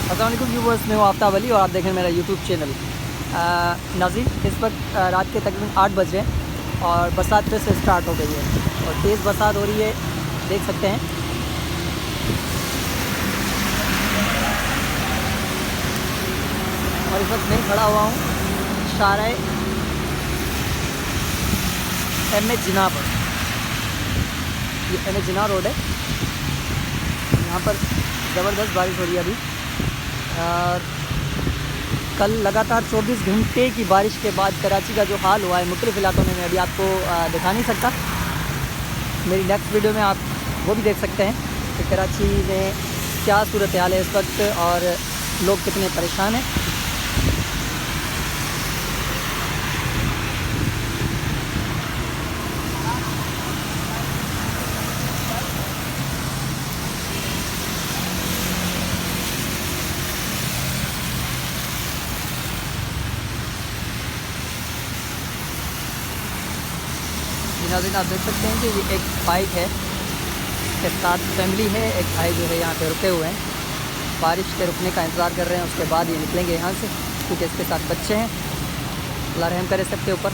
अस्सलाम वालेकुम व्यूवर्स, मैं हूँ आफ्ताब अली और आप देख रहे हैं मेरा यूट्यूब चैनल। नाज़रीन, इस वक्त रात के तकरीबन 8 बज रहे हैं और बरसात फिर से स्टार्ट हो गई है और तेज़ बरसात हो रही है, देख सकते हैं। और इस वक्त मैं खड़ा हुआ हूँ शाहराह एम.ए. जिन्ना पर। ये एम.ए. जिन्ना रोड है, यहाँ पर ज़बरदस्त बारिश हो रही है अभी। और कल लगातार 24 घंटे की बारिश के बाद कराची का जो हाल हुआ है मुख्तलिफ़ इलाकों में, मैं अभी आपको दिखा नहीं सकता। मेरी नेक्स्ट वीडियो में आप वो भी देख सकते हैं कि कराची में क्या सूरत हाल है इस वक्त और लोग कितने परेशान हैं। नाज़रीन, आप देख सकते हैं कि ये एक बाइक है, इसके साथ फैमिली है, एक भाई जो है यहाँ पे रुके हुए हैं, बारिश के रुकने का इंतज़ार कर रहे हैं। उसके बाद ये निकलेंगे यहाँ से, क्योंकि इसके साथ बच्चे हैं। अल्लाह रहम करे सबके ऊपर।